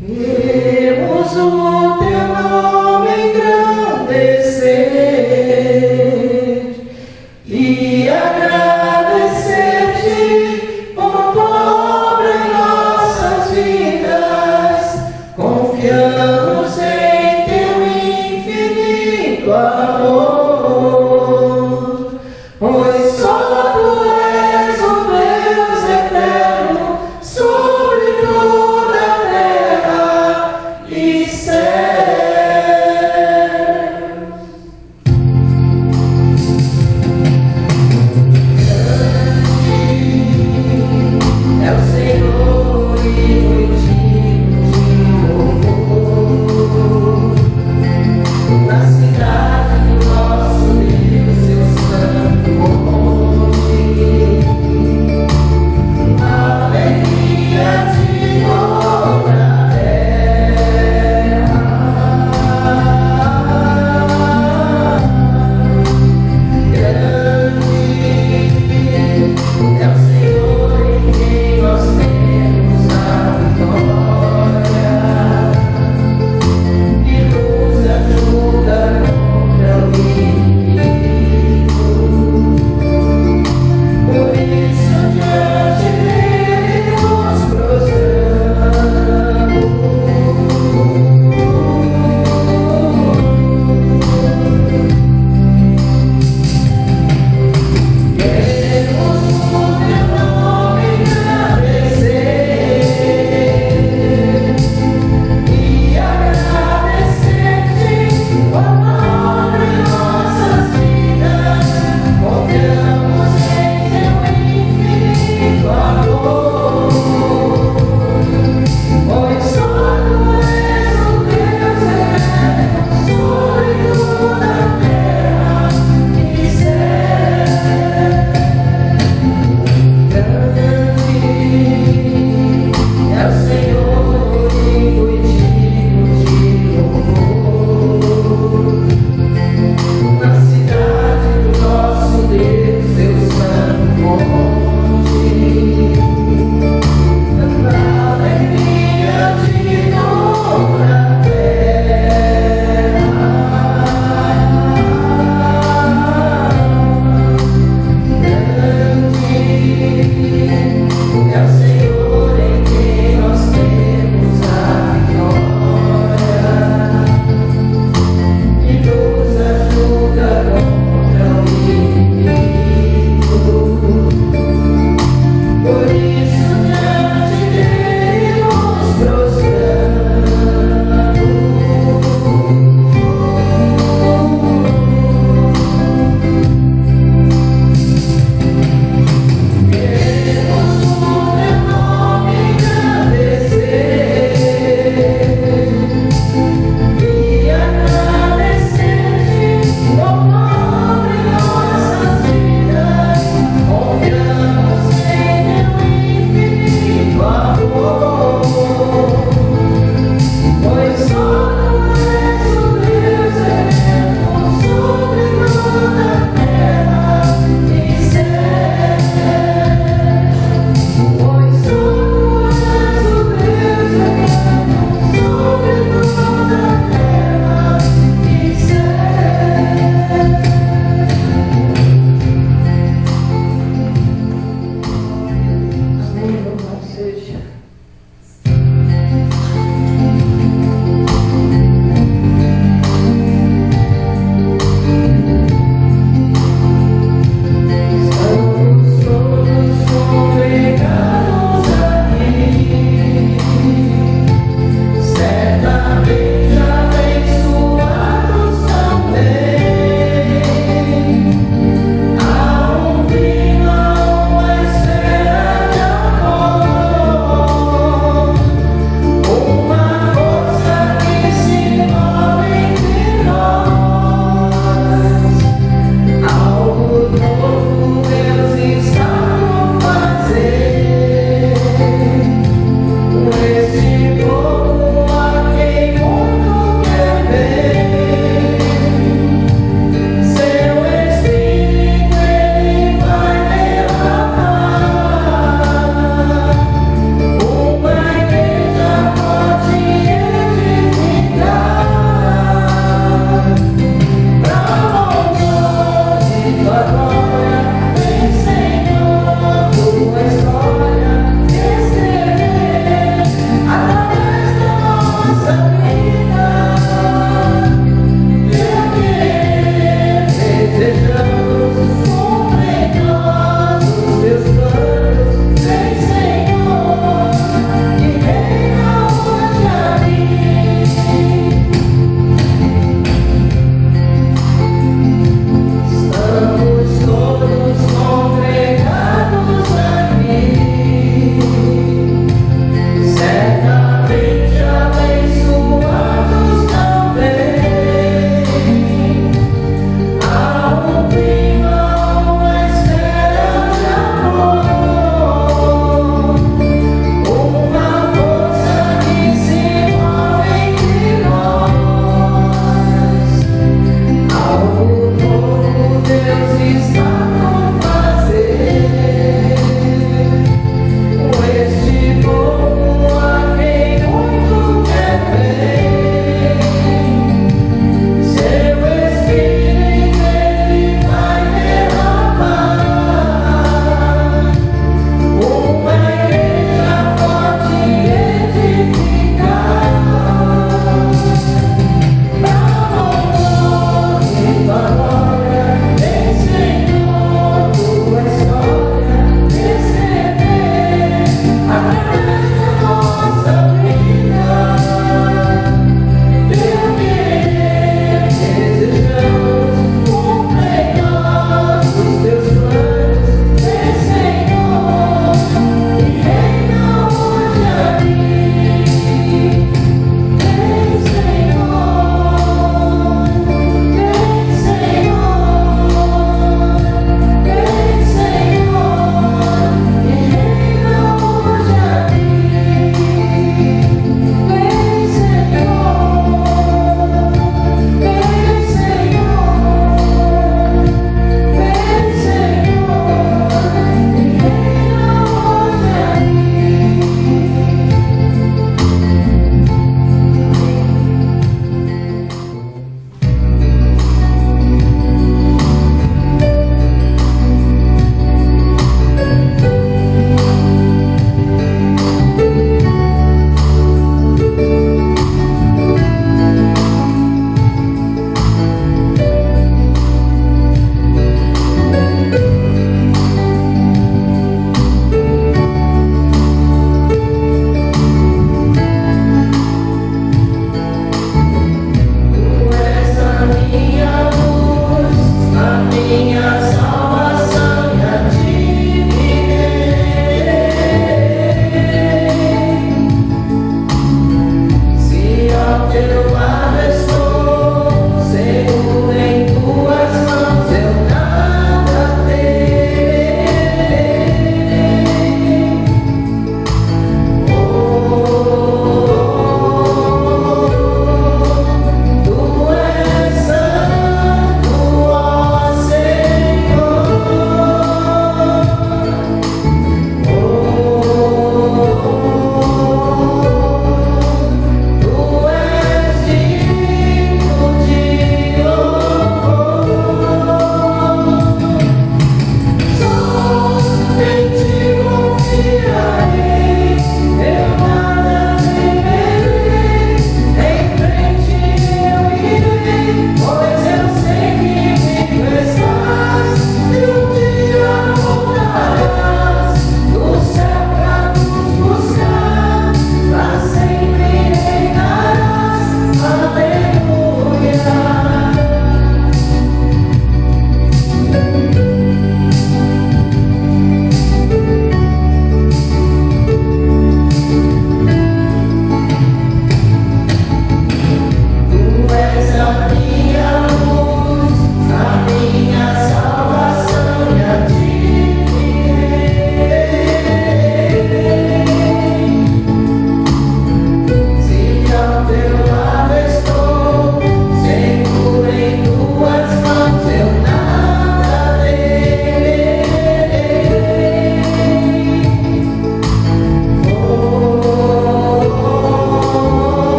Queremos o teu nome engrandecer e agradecer-te por obra em nossas vidas. Confiamos em teu infinito amor, pois só tu és o Deus eterno sobre toda a terra e céu.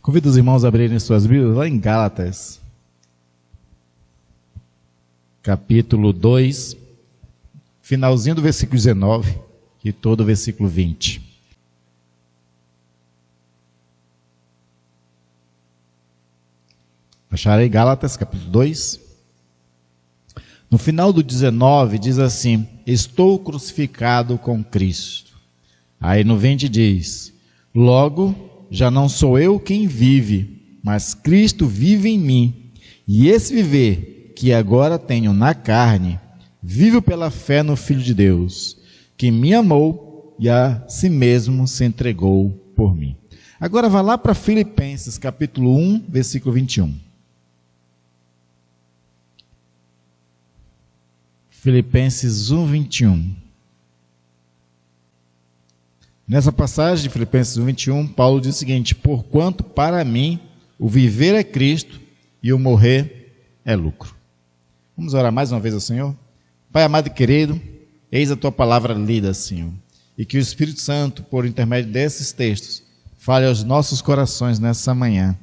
Convido os irmãos a abrirem suas Bíblias lá em Gálatas, capítulo 2, finalzinho do versículo 19 e todo o versículo 20. Acharei Gálatas, capítulo 2. No final do 19 diz assim: estou crucificado com Cristo. Aí no 20 diz: logo, já não sou eu quem vive, mas Cristo vive em mim. E esse viver que agora tenho na carne, vivo pela fé no Filho de Deus, que me amou e a si mesmo se entregou por mim. Agora vá lá para Filipenses, capítulo 1, versículo 21. Filipenses 1, 21. Nessa passagem de Filipenses 1, 21, Paulo diz o seguinte: porquanto para mim o viver é Cristo e o morrer é lucro. Vamos orar mais uma vez ao Senhor? Pai amado e querido, eis a tua palavra lida, Senhor, e que o Espírito Santo, por intermédio desses textos, fale aos nossos corações nessa manhã,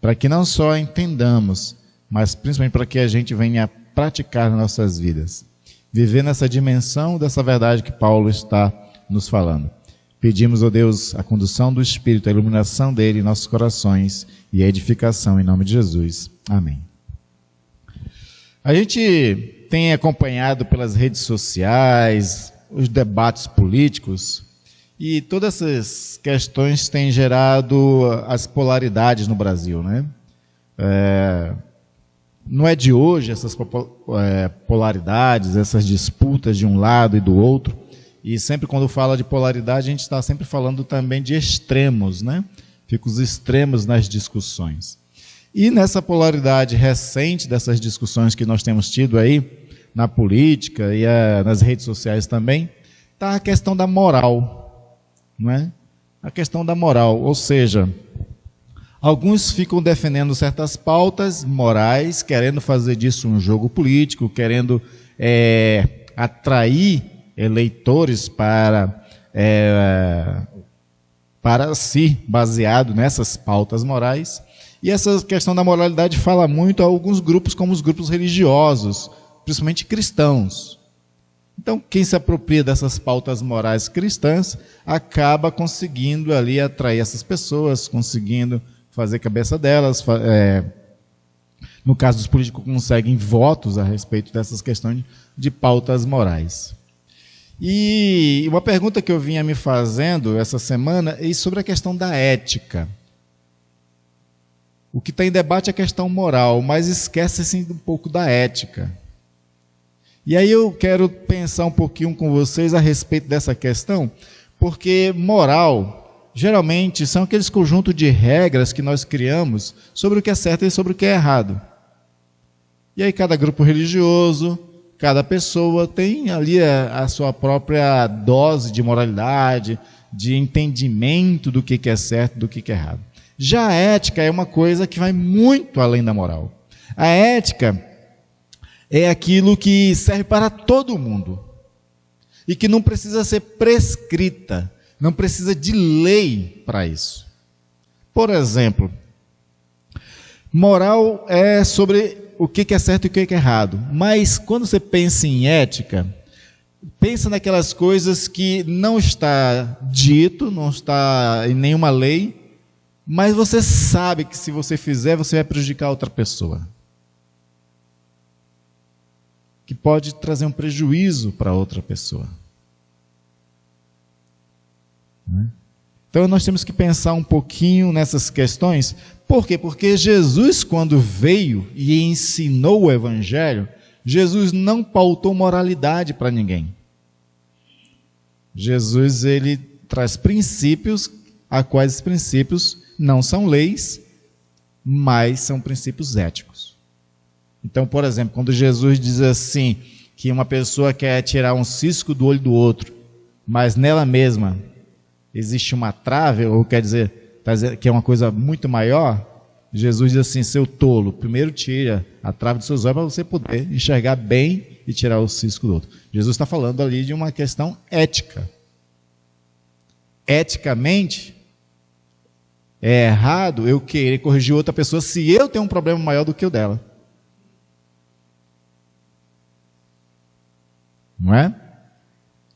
para que não só entendamos, mas principalmente para que a gente venha praticar nas nossas vidas, viver nessa dimensão dessa verdade que Paulo está nos falando. Pedimos, ó Deus, a condução do Espírito, a iluminação dele em nossos corações e a edificação em nome de Jesus. Amém. A gente tem acompanhado pelas redes sociais os debates políticos e todas essas questões têm gerado as polaridades no Brasil, né? Não é de hoje essas polaridades, essas disputas de um lado e do outro. E sempre quando fala de polaridade, a gente está sempre falando também de extremos, né? Fica os extremos nas discussões. E nessa polaridade recente dessas discussões que nós temos tido aí, na política e nas redes sociais também, está a questão da moral, não é? A questão da moral, ou seja, alguns ficam defendendo certas pautas morais, querendo fazer disso um jogo político, querendo atrair eleitores para si, baseado nessas pautas morais. E essa questão da moralidade fala muito a alguns grupos, como os grupos religiosos, principalmente cristãos. Então, quem se apropria dessas pautas morais cristãs acaba conseguindo ali atrair essas pessoas, conseguindo fazer cabeça delas. No caso dos políticos, conseguem votos a respeito dessas questões de pautas morais. E uma pergunta que eu vinha me fazendo essa semana é sobre a questão da ética. O que está em debate é a questão moral, mas esquece-se um pouco da ética. E aí eu quero pensar um pouquinho com vocês a respeito dessa questão, porque moral, geralmente, são aqueles conjuntos de regras que nós criamos sobre o que é certo e sobre o que é errado. E aí cada grupo religioso, cada pessoa tem ali a sua própria dose de moralidade, de entendimento do que é certo e do que é errado. Já a ética é uma coisa que vai muito além da moral. A ética é aquilo que serve para todo mundo e que não precisa ser prescrita, não precisa de lei para isso. Por exemplo, moral é sobre o que é certo e o que é errado. Mas quando você pensa em ética, pensa naquelas coisas que não está dito, não está em nenhuma lei, mas você sabe que se você fizer, você vai prejudicar outra pessoa. Que pode trazer um prejuízo para outra pessoa. Então nós temos que pensar um pouquinho nessas questões. Por quê? Porque Jesus, quando veio e ensinou o Evangelho, Jesus não pautou moralidade para ninguém. Jesus, ele traz princípios, a quais esses princípios não são leis, mas são princípios éticos. Então, por exemplo, quando Jesus diz assim, que uma pessoa quer tirar um cisco do olho do outro, mas nela mesma existe uma trave, ou quer dizer, que é uma coisa muito maior, Jesus diz assim, seu tolo, primeiro tira a trave dos seus olhos para você poder enxergar bem e tirar o cisco do outro. Jesus está falando ali de uma questão ética. Eticamente, É errado eu querer corrigir outra pessoa se eu tenho um problema maior do que o dela. Não é?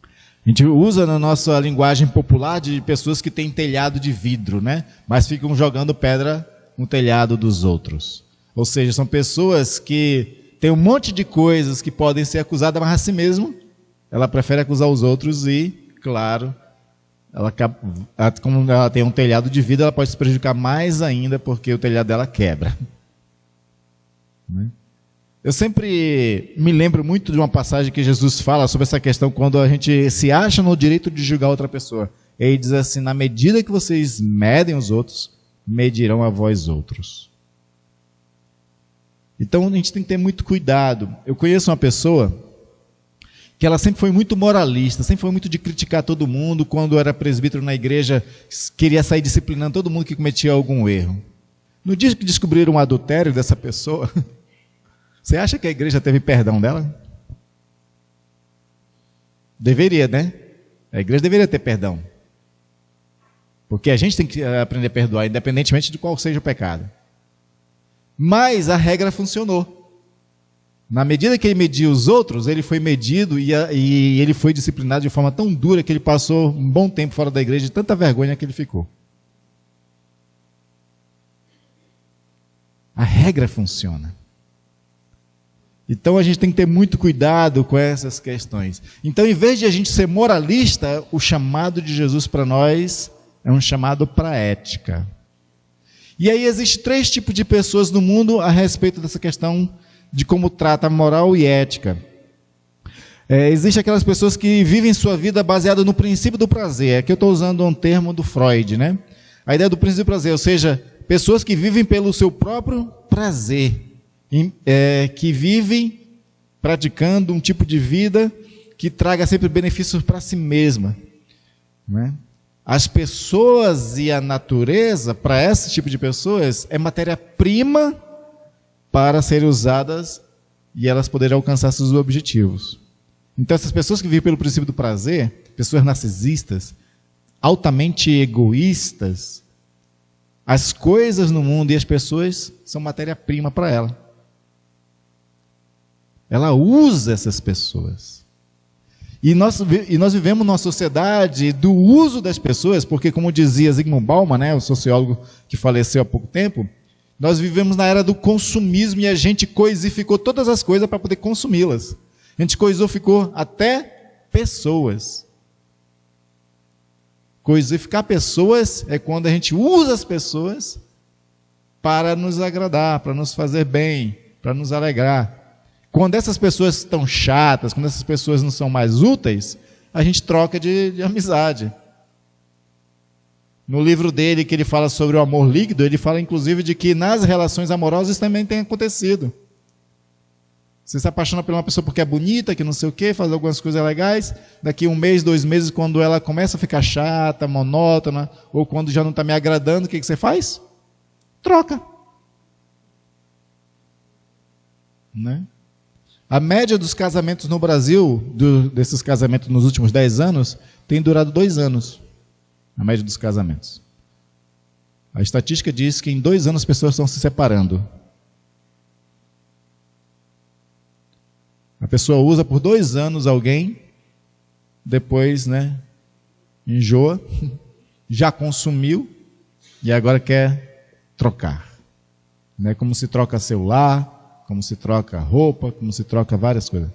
A gente usa na nossa linguagem popular de pessoas que têm telhado de vidro, né? Mas ficam jogando pedra no telhado dos outros. Ou seja, são pessoas que têm um monte de coisas que podem ser acusadas, mas a si mesmo ela prefere acusar os outros e, claro, como ela tem um telhado de vidro, ela pode se prejudicar mais ainda porque o telhado dela quebra. Eu sempre me lembro muito de uma passagem que Jesus fala sobre essa questão quando a gente se acha no direito de julgar outra pessoa. Ele diz assim: na medida que vocês medem os outros, medirão a vós outros. Então a gente tem que ter muito cuidado. Eu conheço uma pessoa que ela sempre foi muito moralista, sempre foi muito de criticar todo mundo. Quando era presbítero na igreja, queria sair disciplinando todo mundo que cometia algum erro. No dia que descobriram o adultério dessa pessoa, você acha que a igreja teve perdão dela? Deveria, né? A igreja deveria ter perdão. Porque a gente tem que aprender a perdoar, independentemente de qual seja o pecado. Mas a regra funcionou. Na medida que ele media os outros, ele foi medido e ele foi disciplinado de forma tão dura que ele passou um bom tempo fora da igreja, de tanta vergonha que ele ficou. A regra funciona. Então a gente tem que ter muito cuidado com essas questões. Então, em vez de a gente ser moralista, o chamado de Jesus para nós é um chamado para a ética. E aí existem 3 tipos de pessoas no mundo a respeito dessa questão de como trata a moral e ética. Existem aquelas pessoas que vivem sua vida baseada no princípio do prazer. Aqui eu estou usando um termo do Freud, né? A ideia do princípio do prazer, ou seja, pessoas que vivem pelo seu próprio prazer, que vivem praticando um tipo de vida que traga sempre benefícios para si mesma. Né? As pessoas e a natureza, para esse tipo de pessoas, é matéria-prima para serem usadas e elas poderem alcançar seus objetivos. Então, essas pessoas que vivem pelo princípio do prazer, pessoas narcisistas, altamente egoístas, as coisas no mundo e as pessoas são matéria-prima para ela. Ela usa essas pessoas. E nós vivemos numa sociedade do uso das pessoas, porque, como dizia Zygmunt Bauman, né, o sociólogo que faleceu há pouco tempo, nós vivemos na era do consumismo e a gente coisificou todas as coisas para poder consumi-las. A gente coisificou até pessoas. Coisificar pessoas é quando a gente usa as pessoas para nos agradar, para nos fazer bem, para nos alegrar. Quando essas pessoas estão chatas, quando essas pessoas não são mais úteis, a gente troca de amizade. No livro dele, que ele fala sobre o amor líquido, ele fala inclusive de que nas relações amorosas também tem acontecido. Você se apaixona por uma pessoa porque é bonita, que não sei o quê, faz algumas coisas legais, daqui 1 mês, 2 meses, quando ela começa a ficar chata, monótona, ou quando já não está me agradando, o que você faz? Troca. Né? A média dos casamentos no Brasil, desses casamentos nos últimos 10 anos, tem durado 2 anos. A média dos casamentos. A estatística diz que em 2 anos as pessoas estão se separando. A pessoa usa por 2 anos alguém, depois, enjoa, já consumiu e agora quer trocar. Como se troca celular, como se troca roupa, como se troca várias coisas.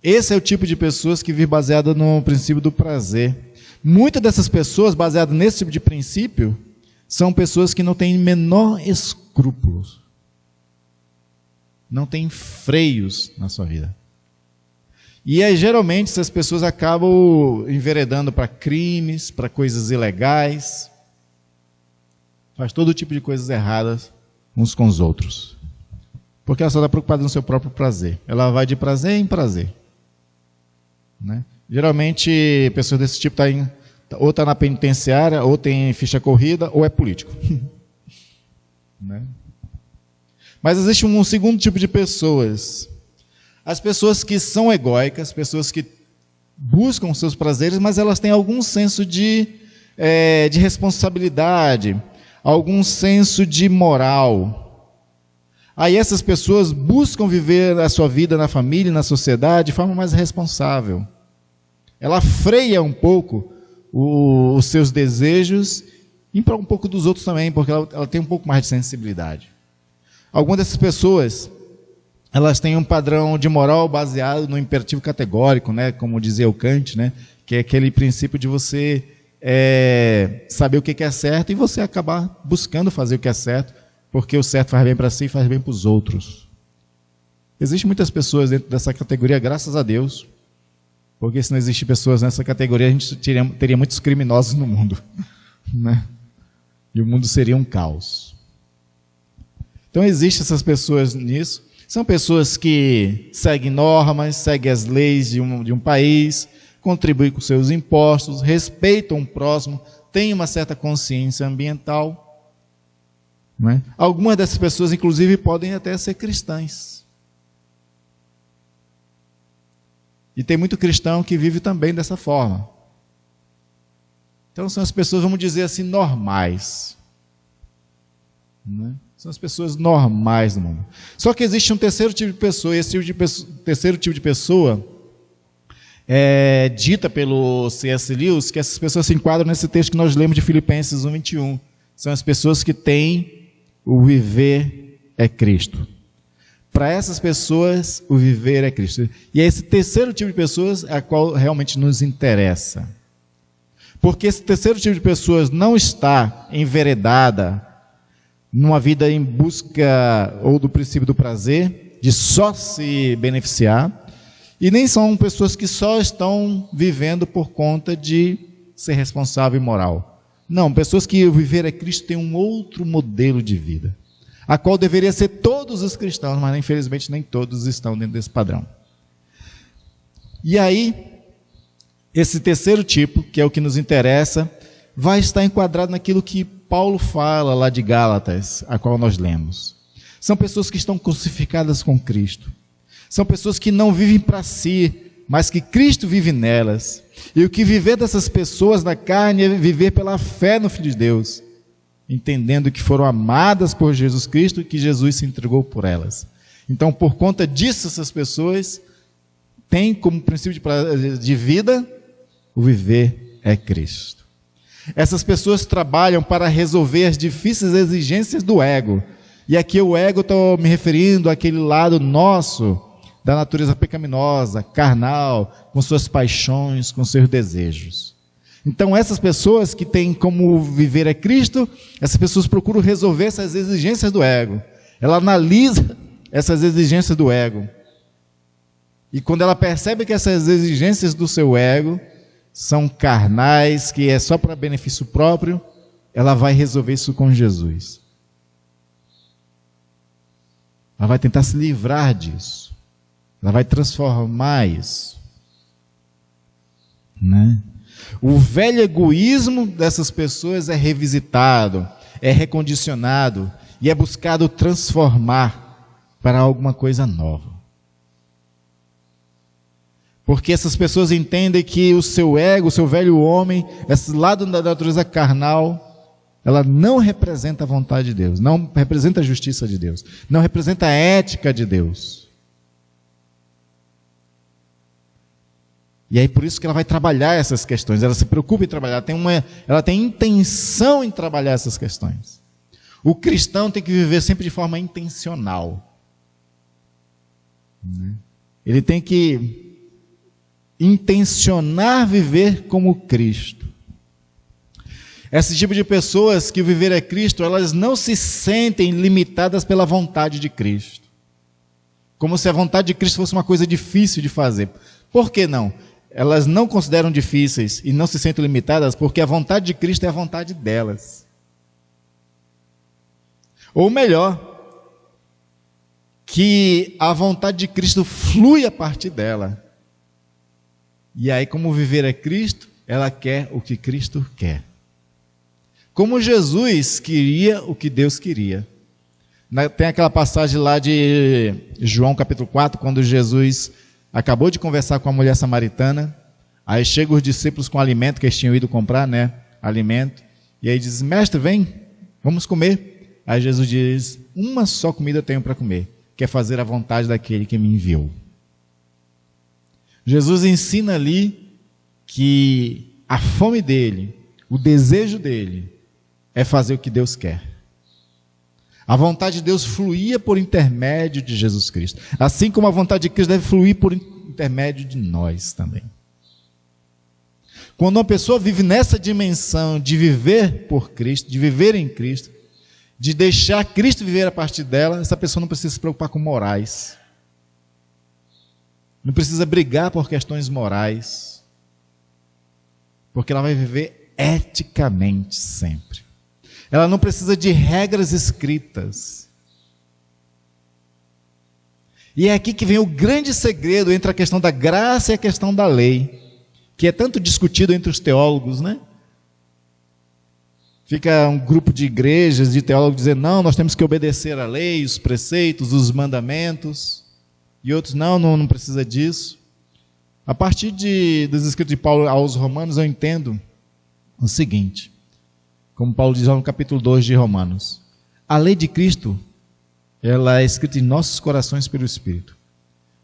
Esse é o tipo de pessoas que vive baseada no princípio do prazer. Muitas dessas pessoas, baseadas nesse tipo de princípio, são pessoas que não têm menor escrúpulos. Não têm freios na sua vida. E aí, geralmente, essas pessoas acabam enveredando para crimes, para coisas ilegais. Faz todo tipo de coisas erradas uns com os outros. Porque ela só está preocupada no seu próprio prazer. Ela vai de prazer em prazer. Geralmente, pessoas desse tipo ou está na penitenciária, ou tem ficha corrida, ou é político. Mas existe um segundo tipo de pessoas. As pessoas que são egóicas, pessoas que buscam seus prazeres, mas elas têm algum senso de de responsabilidade, algum senso de moral. Aí essas pessoas buscam viver a sua vida na família, na sociedade, de forma mais responsável. Ela freia um pouco os seus desejos e para um pouco dos outros também, porque ela tem um pouco mais de sensibilidade. Algumas dessas pessoas, elas têm um padrão de moral baseado no imperativo categórico, né, como dizia o Kant, né, que é aquele princípio de você saber o que é certo e você acabar buscando fazer o que é certo, porque o certo faz bem para si e faz bem para os outros. Existem muitas pessoas dentro dessa categoria, graças a Deus, porque se não existissem pessoas nessa categoria, a gente teria muitos criminosos no mundo, né? E o mundo seria um caos. Então existem essas pessoas nisso. São pessoas que seguem normas, seguem as leis de um país, contribuem com seus impostos, respeitam o próximo, têm uma certa consciência ambiental. Não é? Algumas dessas pessoas, inclusive, podem até ser cristãs. E tem muito cristão que vive também dessa forma. Então são as pessoas, vamos dizer assim, normais. Né? São as pessoas normais do mundo. Só que existe um terceiro tipo de pessoa, e esse terceiro tipo de pessoa é dita pelo C.S. Lewis, que essas pessoas se enquadram nesse texto que nós lemos de Filipenses 1:21. São as pessoas que têm o viver é Cristo. Para essas pessoas, o viver é Cristo. E é esse terceiro tipo de pessoas a qual realmente nos interessa. Porque esse terceiro tipo de pessoas não está enveredada numa vida em busca ou do princípio do prazer, de só se beneficiar, e nem são pessoas que só estão vivendo por conta de ser responsável e moral. Não, pessoas que o viver é Cristo têm um outro modelo de vida, a qual deveria ser todos os cristãos, mas infelizmente nem todos estão dentro desse padrão. E aí, esse terceiro tipo, que é o que nos interessa, vai estar enquadrado naquilo que Paulo fala lá de Gálatas, a qual nós lemos. São pessoas que estão crucificadas com Cristo. São pessoas que não vivem para si, mas que Cristo vive nelas. E o que viver dessas pessoas na carne é viver pela fé no Filho de Deus, entendendo que foram amadas por Jesus Cristo e que Jesus se entregou por elas. Então, por conta disso, essas pessoas têm como princípio de vida o viver é Cristo. Essas pessoas trabalham para resolver as difíceis exigências do ego. E aqui o ego, estou me referindo àquele lado nosso, da natureza pecaminosa, carnal, com suas paixões, com seus desejos. Então essas pessoas que têm como viver é Cristo, essas pessoas procuram resolver essas exigências do ego. Ela analisa essas exigências do ego. E quando ela percebe que essas exigências do seu ego são carnais, que é só para benefício próprio, ela vai resolver isso com Jesus. Ela vai tentar se livrar disso. Ela vai transformar isso. Né? O velho egoísmo dessas pessoas é revisitado, é recondicionado e é buscado transformar para alguma coisa nova. Porque essas pessoas entendem que o seu ego, o seu velho homem, esse lado da natureza carnal, ela não representa a vontade de Deus, não representa a justiça de Deus, não representa a ética de Deus. E aí por isso que ela vai trabalhar essas questões, ela se preocupa em trabalhar, ela tem intenção em trabalhar essas questões. O cristão tem que viver sempre de forma intencional. Ele tem que intencionar viver como Cristo. Esse tipo de pessoas que viver é Cristo, elas não se sentem limitadas pela vontade de Cristo. Como se a vontade de Cristo fosse uma coisa difícil de fazer. Por que não? Elas não consideram difíceis e não se sentem limitadas porque a vontade de Cristo é a vontade delas. Ou melhor, que a vontade de Cristo flui a partir dela. E aí, como viver é Cristo, ela quer o que Cristo quer. Como Jesus queria o que Deus queria. Tem aquela passagem lá de João capítulo 4, quando Jesus acabou de conversar com a mulher samaritana, aí chegam os discípulos com o alimento que eles tinham ido comprar, né? alimento. E aí diz, mestre, vem, vamos comer. Aí Jesus diz, uma só comida eu tenho para comer, que é fazer a vontade daquele que me enviou. Jesus ensina ali que a fome dele, o desejo dele, é fazer o que Deus quer. A vontade de Deus fluía por intermédio de Jesus Cristo. Assim como a vontade de Cristo deve fluir por intermédio de nós também. Quando uma pessoa vive nessa dimensão de viver por Cristo, de viver em Cristo, de deixar Cristo viver a partir dela, essa pessoa não precisa se preocupar com morais. Não precisa brigar por questões morais. Porque ela vai viver eticamente sempre. Ela não precisa de regras escritas. E é aqui que vem o grande segredo entre a questão da graça e a questão da lei, que é tanto discutido entre os teólogos, né? Fica um grupo de igrejas, de teólogos dizendo, não, nós temos que obedecer à lei, os preceitos, os mandamentos. E outros, não precisa disso. A partir dos escritos de Paulo aos Romanos, eu entendo o seguinte, como Paulo diz lá no capítulo 2 de Romanos, a lei de Cristo, ela é escrita em nossos corações pelo Espírito.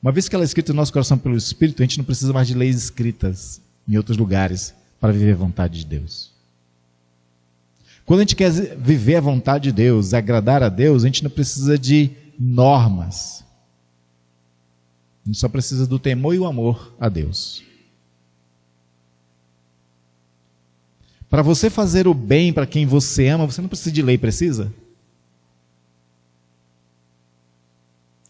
Uma vez que ela é escrita em nosso coração pelo Espírito, a gente não precisa mais de leis escritas em outros lugares para viver a vontade de Deus. Quando a gente quer viver a vontade de Deus, agradar a Deus, a gente não precisa de normas. A gente só precisa do temor e o amor a Deus. Para você fazer o bem para quem você ama, você não precisa de lei, precisa?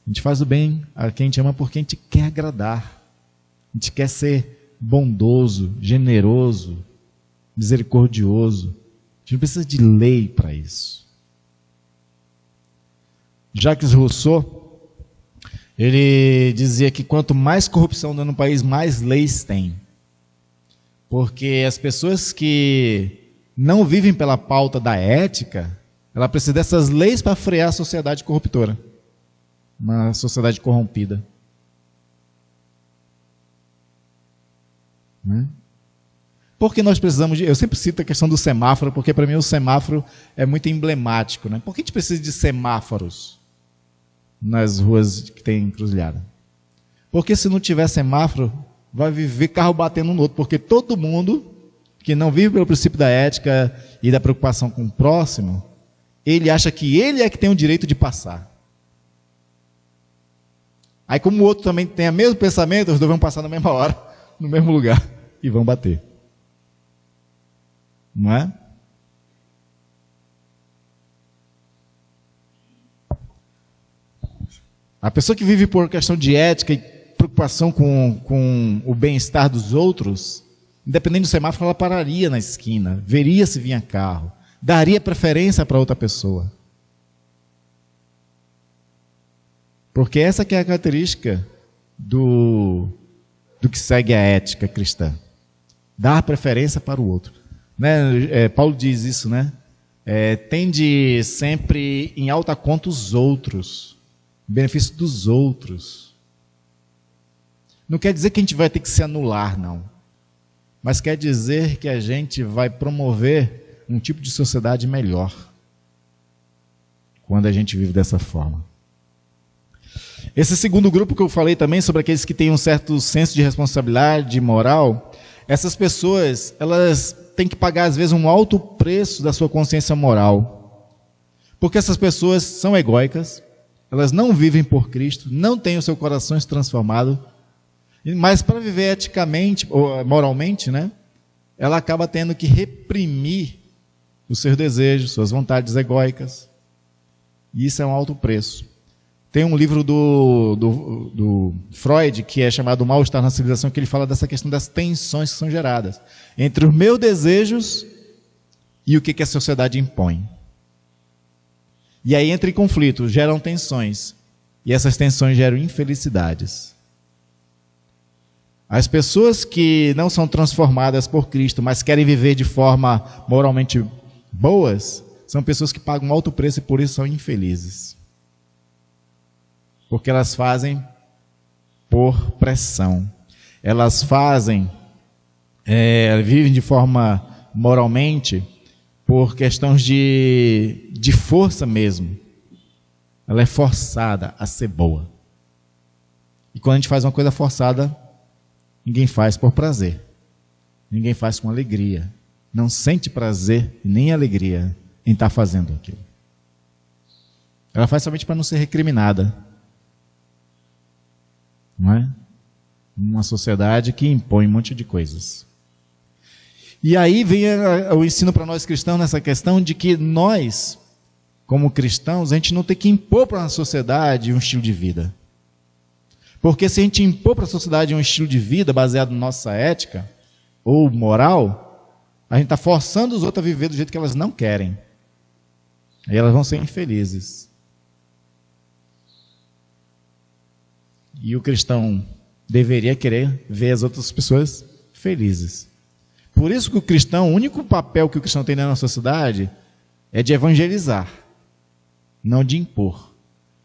A gente faz o bem a quem a gente ama porque a gente quer agradar. A gente quer ser bondoso, generoso, misericordioso. A gente não precisa de lei para isso. Jacques Rousseau, ele dizia que quanto mais corrupção no país, mais leis tem. Porque as pessoas que não vivem pela pauta da ética, ela precisa dessas leis para frear a sociedade corruptora. Uma sociedade corrompida. Né? Porque nós precisamos eu sempre cito a questão do semáforo, porque para mim o semáforo é muito emblemático. Né? Por que a gente precisa de semáforos nas ruas que tem encruzilhada? Porque se não tiver semáforo, vai viver carro batendo no outro, porque todo mundo que não vive pelo princípio da ética e da preocupação com o próximo, ele acha que ele é que tem o direito de passar. Aí como o outro também tem o mesmo pensamento, os dois vão passar na mesma hora, no mesmo lugar, e vão bater. Não é? A pessoa que vive por questão de ética e preocupação com o bem-estar dos outros, independente do semáforo, ela pararia na esquina, veria se vinha carro, daria preferência para outra pessoa. Porque essa que é a característica do que segue a ética cristã. Dar preferência para o outro. Né? Paulo diz isso, né? Tende sempre em alta conta os outros, o benefício dos outros. Não quer dizer que a gente vai ter que se anular, não. Mas quer dizer que a gente vai promover um tipo de sociedade melhor quando a gente vive dessa forma. Esse segundo grupo que eu falei também, sobre aqueles que têm um certo senso de responsabilidade moral, essas pessoas, elas têm que pagar às vezes um alto preço da sua consciência moral. Porque essas pessoas são egóicas, elas não vivem por Cristo, não têm o seu coração transformado, mas para viver eticamente, ou moralmente, né, ela acaba tendo que reprimir os seus desejos, suas vontades egóicas. E isso é um alto preço. Tem um livro do Freud, que é chamado O Mal-Estar na Civilização, que ele fala dessa questão das tensões que são geradas entre os meus desejos e o que a sociedade impõe. E aí entra em conflito, geram tensões. E essas tensões geram infelicidades. As pessoas que não são transformadas por Cristo, mas querem viver de forma moralmente boas, são pessoas que pagam um alto preço e por isso são infelizes. Porque elas fazem por pressão. Elas fazem, vivem de forma moralmente por questões de força mesmo. Ela é forçada a ser boa. E quando a gente faz uma coisa forçada, ninguém faz por prazer. Ninguém faz com alegria. Não sente prazer nem alegria em estar fazendo aquilo. Ela faz somente para não ser recriminada. Não é? Uma sociedade que impõe um monte de coisas. E aí vem o ensino para nós cristãos nessa questão de que nós, como cristãos, a gente não tem que impor para a sociedade um estilo de vida. Porque se a gente impor para a sociedade um estilo de vida baseado na nossa ética ou moral, a gente está forçando os outros a viver do jeito que elas não querem. Aí elas vão ser infelizes. E o cristão deveria querer ver as outras pessoas felizes. Por isso que o cristão, o único papel que o cristão tem na sociedade é de evangelizar, não de impor.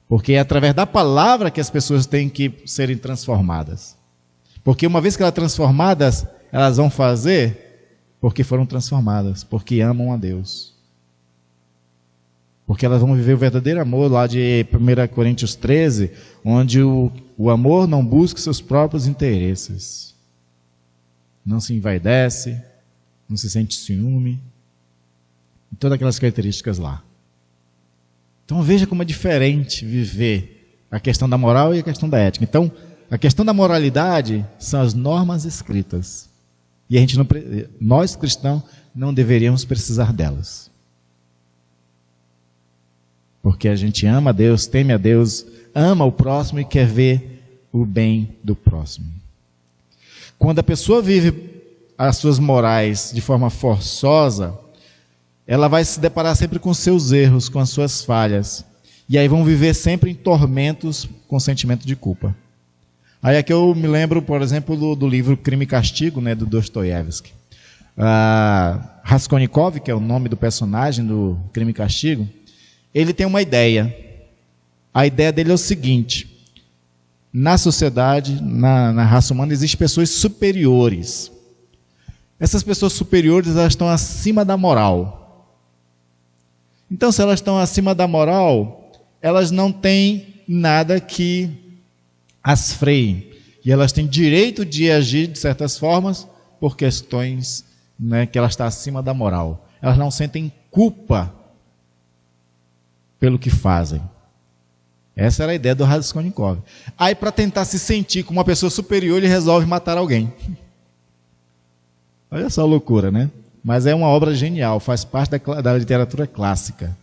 Porque é através da palavra que as pessoas têm que serem transformadas. Porque uma vez que elas transformadas, elas vão fazer porque foram transformadas, porque amam a Deus. Porque elas vão viver o verdadeiro amor lá de 1 Coríntios 13, onde o amor não busca seus próprios interesses. Não se envaidece, não se sente ciúme, e todas aquelas características lá. Então veja como é diferente viver a questão da moral e a questão da ética. Então, a questão da moralidade são as normas escritas. E a gente nós cristãos não deveríamos precisar delas. Porque a gente ama a Deus, teme a Deus, ama o próximo e quer ver o bem do próximo. Quando a pessoa vive as suas morais de forma forçosa, ela vai se deparar sempre com seus erros, com as suas falhas. E aí vão viver sempre em tormentos com sentimento de culpa. Aí aqui eu me lembro, por exemplo, do livro Crime e Castigo, né, do Dostoiévski. Raskolnikov, que é o nome do personagem do Crime e Castigo, ele tem uma ideia. A ideia dele é o seguinte: na sociedade, na raça humana, existem pessoas superiores. Essas pessoas superiores, elas estão acima da moral. Então, se elas estão acima da moral, elas não têm nada que as freie. E elas têm direito de agir de certas formas por questões, né, que elas estão acima da moral. Elas não sentem culpa pelo que fazem. Essa era a ideia do Raskolnikov. Aí, para tentar se sentir como uma pessoa superior, ele resolve matar alguém. Olha só a loucura, né? Mas é uma obra genial, faz parte da literatura clássica,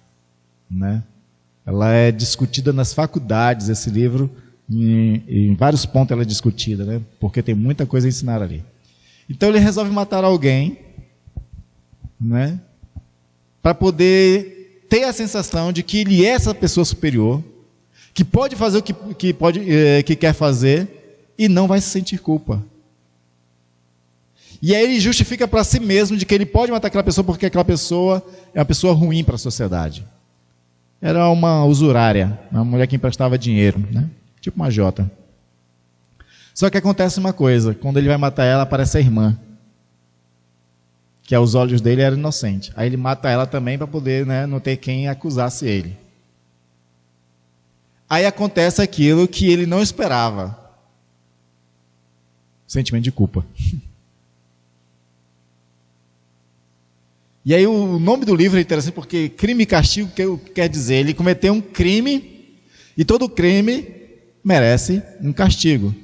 né? Ela é discutida nas faculdades, esse livro, em vários pontos ela é discutida, né? Porque tem muita coisa a ensinar ali. Então ele resolve matar alguém, né? Para poder ter a sensação de que ele é essa pessoa superior, que pode fazer o que quer fazer e não vai se sentir culpa. E aí ele justifica para si mesmo de que ele pode matar aquela pessoa porque aquela pessoa é uma pessoa ruim para a sociedade. Era uma usurária, uma mulher que emprestava dinheiro, né? Tipo uma jota. Só que acontece uma coisa: quando ele vai matar ela, aparece a irmã, que aos olhos dele era inocente. Aí ele mata ela também para poder, né, não ter quem acusasse ele. Aí acontece aquilo que ele não esperava: sentimento de culpa. E aí o nome do livro é interessante porque Crime e Castigo quer dizer, ele cometeu um crime e todo crime merece um castigo.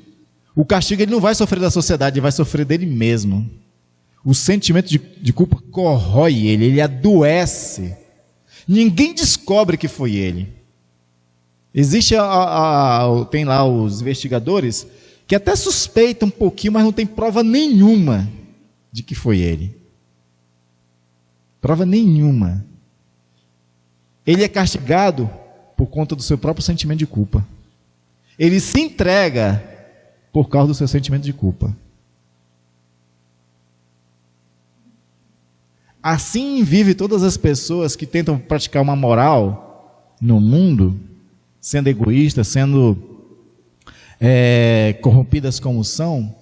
O castigo ele não vai sofrer da sociedade, ele vai sofrer dele mesmo. O sentimento de culpa corrói ele adoece. Ninguém descobre que foi ele. Existe, tem lá os investigadores que até suspeitam um pouquinho, mas não tem prova nenhuma de que foi ele. Prova nenhuma. Ele é castigado por conta do seu próprio sentimento de culpa. Ele se entrega por causa do seu sentimento de culpa. Assim vive todas as pessoas que tentam praticar uma moral no mundo, sendo egoístas, sendo corrompidas como são,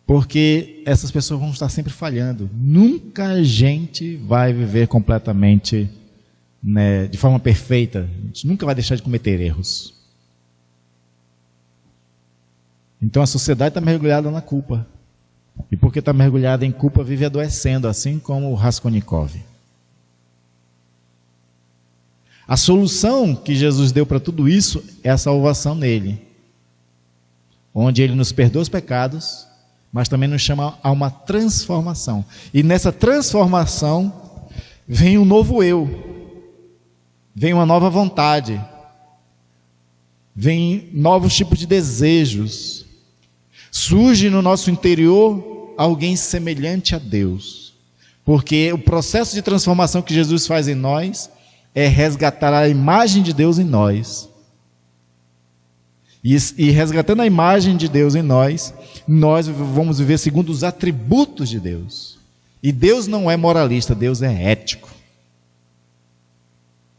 Porque essas pessoas vão estar sempre falhando. Nunca a gente vai viver completamente, né, de forma perfeita. A gente nunca vai deixar de cometer erros. Então a sociedade está mergulhada na culpa. E porque está mergulhada em culpa, vive adoecendo, assim como o Raskolnikov. A solução que Jesus deu para tudo isso é a salvação nele, onde ele nos perdoa os pecados, mas também nos chama a uma transformação. E nessa transformação vem um novo eu, vem uma nova vontade, vem novos tipos de desejos. Surge no nosso interior alguém semelhante a Deus, porque o processo de transformação que Jesus faz em nós é resgatar a imagem de Deus em nós. E resgatando a imagem de Deus em nós, nós vamos viver segundo os atributos de Deus. E Deus não é moralista, Deus é ético.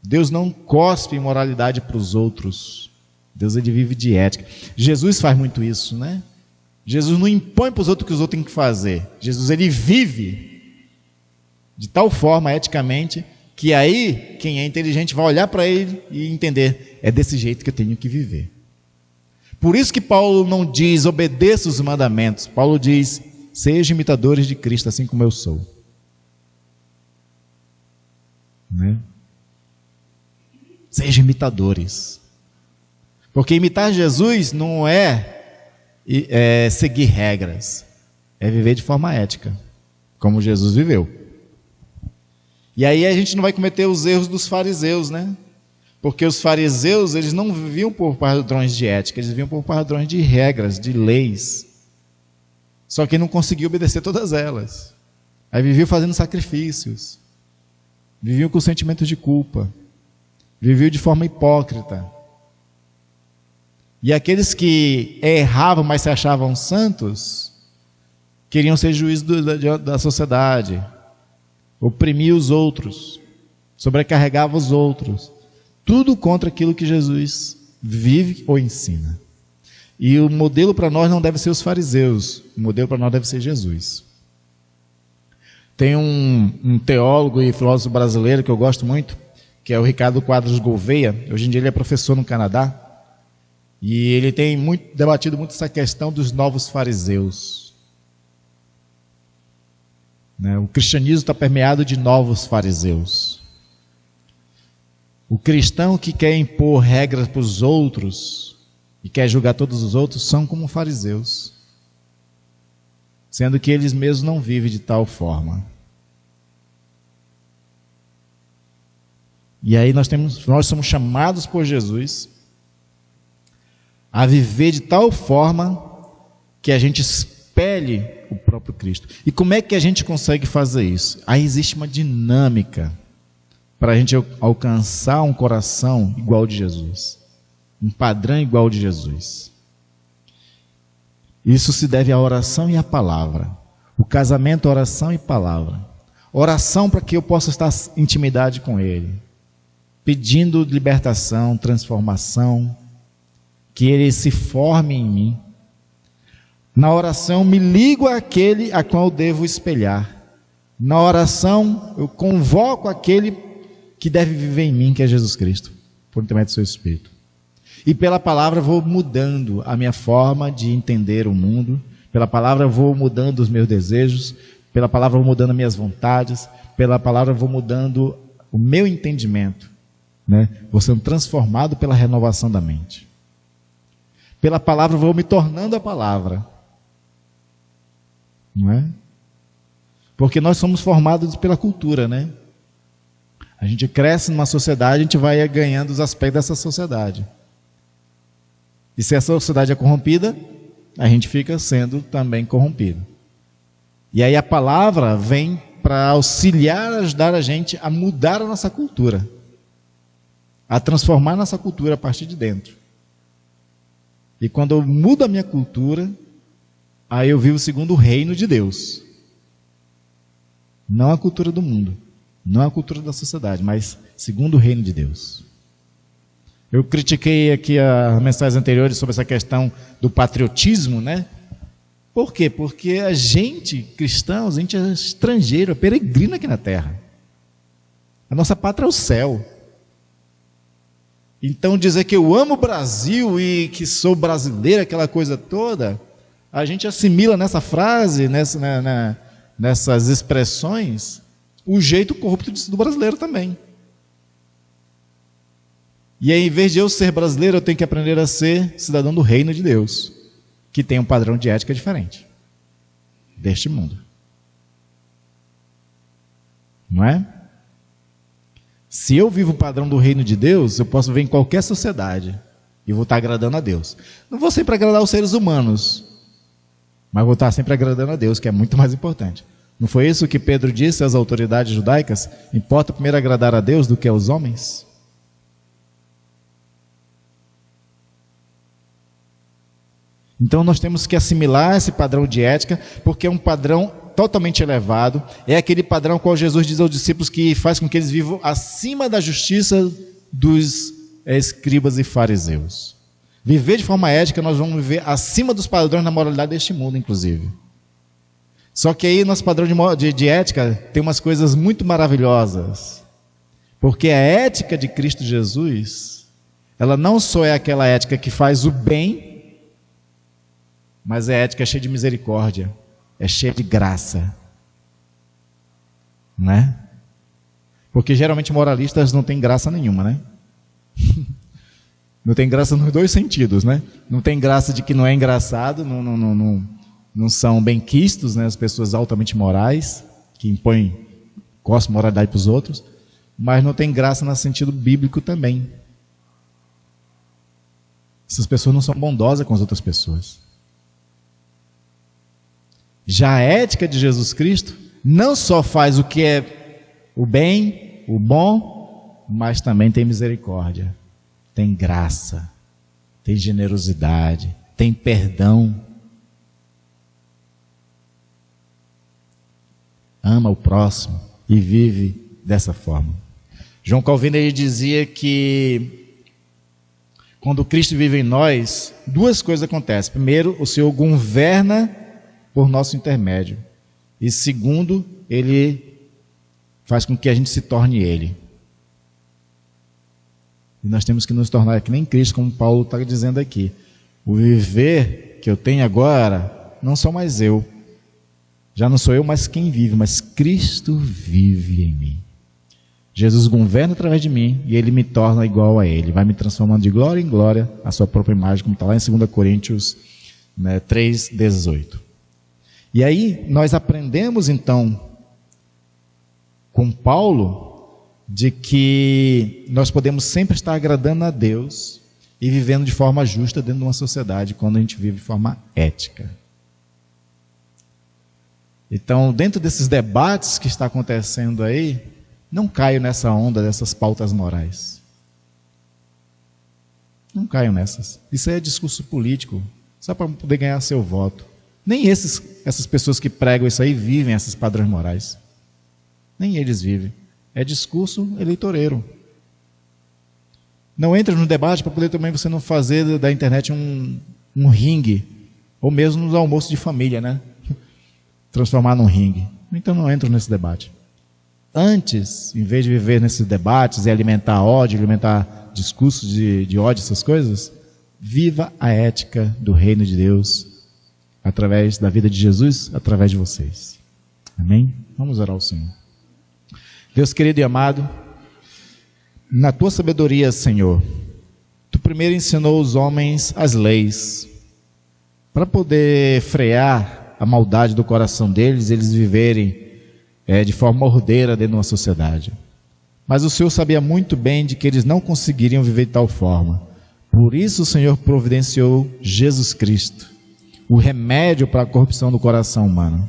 Deus não cospe imoralidade para os outros. Deus, ele vive de ética. Jesus faz muito isso, né? Jesus não impõe para os outros o que os outros têm que fazer. Jesus, ele vive de tal forma, eticamente, que aí quem é inteligente vai olhar para ele e entender, é desse jeito que eu tenho que viver. Por isso que Paulo não diz obedeça os mandamentos. Paulo diz, sejam imitadores de Cristo, assim como eu sou. Né? Sejam imitadores. Porque imitar Jesus não é seguir regras, é viver de forma ética, como Jesus viveu. E aí a gente não vai cometer os erros dos fariseus, né? Porque os fariseus, eles não viviam por padrões de ética, eles viviam por padrões de regras, de leis. Só que não conseguiam obedecer todas elas. Aí viviam fazendo sacrifícios, viviam com sentimentos de culpa, viviam de forma hipócrita. E aqueles que erravam, mas se achavam santos, queriam ser juízes da sociedade, oprimir os outros, sobrecarregava os outros, tudo contra aquilo que Jesus vive ou ensina. E o modelo para nós não deve ser os fariseus, o modelo para nós deve ser Jesus. Tem um teólogo e filósofo brasileiro que eu gosto muito, que é o Ricardo Quadros Gouveia. Hoje em dia ele é professor no Canadá, e ele tem debatido muito essa questão dos novos fariseus. O cristianismo está permeado de novos fariseus. O cristão que quer impor regras para os outros e quer julgar todos os outros são como fariseus, sendo que eles mesmos não vivem de tal forma. E aí nós somos chamados por Jesus a viver de tal forma que a gente espelhe o próprio Cristo. E como é que a gente consegue fazer isso? Aí existe uma dinâmica para a gente alcançar um coração igual ao de Jesus, um padrão igual ao de Jesus. Isso se deve à oração e à palavra. O casamento, oração e palavra. Oração para que eu possa estar em intimidade com Ele, pedindo libertação, transformação, que Ele se forme em mim. Na oração me ligo àquele a qual eu devo espelhar. Na oração eu convoco aquele que deve viver em mim, que é Jesus Cristo, por intermédio do seu Espírito. E pela palavra vou mudando a minha forma de entender o mundo, pela palavra vou mudando os meus desejos, pela palavra vou mudando as minhas vontades, pela palavra vou mudando o meu entendimento, né? Vou sendo transformado pela renovação da mente. Pela palavra vou me tornando a palavra, não é? Porque nós somos formados pela cultura, né? A gente cresce numa sociedade, a gente vai ganhando os aspectos dessa sociedade. E se a sociedade é corrompida, a gente fica sendo também corrompido. E aí a palavra vem para auxiliar, ajudar a gente a mudar a nossa cultura, a transformar a nossa cultura a partir de dentro. E quando eu mudo a minha cultura, aí eu vivo segundo o reino de Deus. Não a cultura do mundo, não a cultura da sociedade, mas segundo o reino de Deus. Eu critiquei aqui as mensagens anteriores sobre essa questão do patriotismo, né? Por quê? Porque a gente, cristãos, a gente é estrangeiro, é peregrino aqui na terra. A nossa pátria é o céu. Então dizer que eu amo o Brasil e que sou brasileiro, aquela coisa toda, a gente assimila nessa frase, nessas expressões, o jeito corrupto do brasileiro também. E aí, em vez de eu ser brasileiro, eu tenho que aprender a ser cidadão do reino de Deus, que tem um padrão de ética diferente deste mundo. Não é? Se eu vivo o padrão do reino de Deus, eu posso viver em qualquer sociedade e vou estar agradando a Deus. Não vou sempre agradar os seres humanos, mas vou estar sempre agradando a Deus, que é muito mais importante. Não foi isso que Pedro disse às autoridades judaicas? Importa primeiro agradar a Deus do que aos homens? Então nós temos que assimilar esse padrão de ética, porque é um padrão totalmente elevado, é aquele padrão qual Jesus diz aos discípulos que faz com que eles vivam acima da justiça dos escribas e fariseus. Viver de forma ética, nós vamos viver acima dos padrões da moralidade deste mundo, inclusive. Só que aí nosso padrão de ética tem umas coisas muito maravilhosas, porque a ética de Cristo Jesus, ela não só é aquela ética que faz o bem, mas é ética cheia de misericórdia, é cheia de graça, não é? Porque geralmente moralistas não têm graça nenhuma, né? Não tem graça nos dois sentidos, né? Não tem graça de que não é engraçado, não são benquistos, né? As pessoas altamente morais, que impõem costa moralidade para os outros, mas não tem graça no sentido bíblico também. Essas pessoas não são bondosas com as outras pessoas. Já a ética de Jesus Cristo não só faz o que é o bem, o bom, mas também tem misericórdia, tem graça, tem generosidade, tem perdão. Ama o próximo e vive dessa forma. João Calvino ele dizia que quando Cristo vive em nós, duas coisas acontecem. Primeiro, o Senhor governa por nosso intermédio. E segundo, Ele faz com que a gente se torne Ele. E nós temos que nos tornar que nem Cristo, como Paulo está dizendo aqui. O viver que eu tenho agora, não sou mais eu. Já não sou eu, mas quem vive, mas Cristo vive em mim. Jesus governa através de mim e Ele me torna igual a Ele. Vai me transformando de glória em glória a sua própria imagem, como está lá em 2 Coríntios 3,18. E aí nós aprendemos então com Paulo de que nós podemos sempre estar agradando a Deus e vivendo de forma justa dentro de uma sociedade quando a gente vive de forma ética. Então, dentro desses debates que está acontecendo aí, não caio nessa onda dessas pautas morais. Não caio nessas. Isso aí é discurso político, só para poder ganhar seu voto. Nem essas pessoas que pregam isso aí vivem esses padrões morais. Nem eles vivem. É discurso eleitoreiro. Não entre no debate para poder também você não fazer da internet um ringue, ou mesmo nos almoços de família, né? Transformar num ringue. Então não entro nesse debate. Antes, em vez de viver nesses debates e alimentar ódio, alimentar discursos de ódio, essas coisas, viva a ética do reino de Deus através da vida de Jesus, através de vocês. Amém? Vamos orar ao Senhor. Deus querido e amado, na tua sabedoria, Senhor, tu primeiro ensinou os homens as leis, para poder frear a maldade do coração deles, eles viverem de forma ordeira dentro de uma sociedade. Mas o Senhor sabia muito bem de que eles não conseguiriam viver de tal forma. Por isso o Senhor providenciou Jesus Cristo, o remédio para a corrupção do coração humano.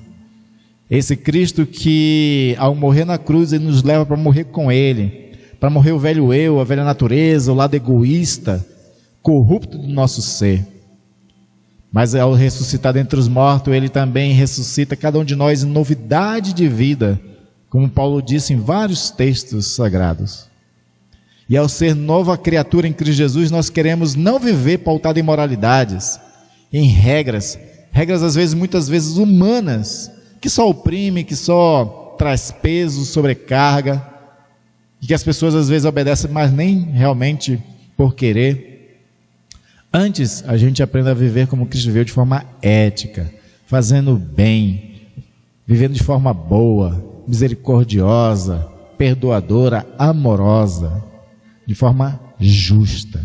Esse Cristo que, ao morrer na cruz, Ele nos leva para morrer com Ele, para morrer o velho eu, a velha natureza, o lado egoísta, corrupto do nosso ser. Mas ao ressuscitar dentre os mortos, Ele também ressuscita cada um de nós em novidade de vida, como Paulo disse em vários textos sagrados. E ao ser nova criatura em Cristo Jesus, nós queremos não viver pautado em moralidades, em regras regras às vezes, muitas vezes humanas, que só oprime, que só traz peso, sobrecarga, e que as pessoas às vezes obedecem, mas nem realmente por querer. Antes, a gente aprende a viver como Cristo viveu, de forma ética, fazendo bem, vivendo de forma boa, misericordiosa, perdoadora, amorosa, de forma justa.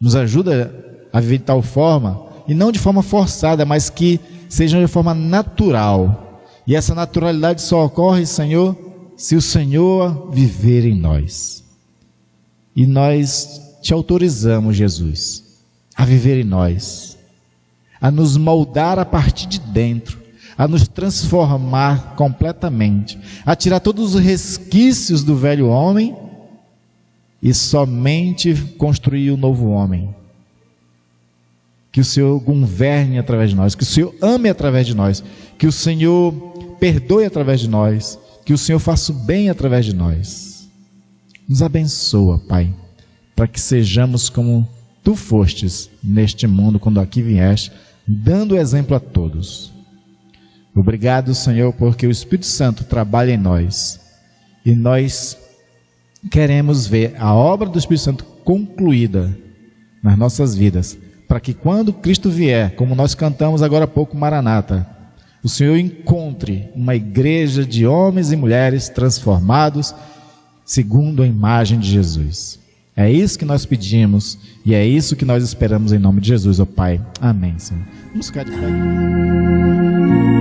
Nos ajuda a viver de tal forma, e não de forma forçada, mas que seja de forma natural. E essa naturalidade só ocorre, Senhor, se o Senhor viver em nós. E nós te autorizamos, Jesus, a viver em nós, a nos moldar a partir de dentro, a nos transformar completamente, a tirar todos os resquícios do velho homem e somente construir o novo homem. Que o Senhor governe através de nós, que o Senhor ame através de nós, que o Senhor perdoe através de nós, que o Senhor faça o bem através de nós. Nos abençoa, Pai, para que sejamos como Tu fostes neste mundo quando aqui vieste, dando exemplo a todos. Obrigado, Senhor, porque o Espírito Santo trabalha em nós e nós queremos ver a obra do Espírito Santo concluída nas nossas vidas, para que quando Cristo vier, como nós cantamos agora há pouco, Maranata, o Senhor encontre uma igreja de homens e mulheres transformados segundo a imagem de Jesus. É isso que nós pedimos e é isso que nós esperamos em nome de Jesus, ó Pai. Amém, Senhor. Vamos ficar de pé.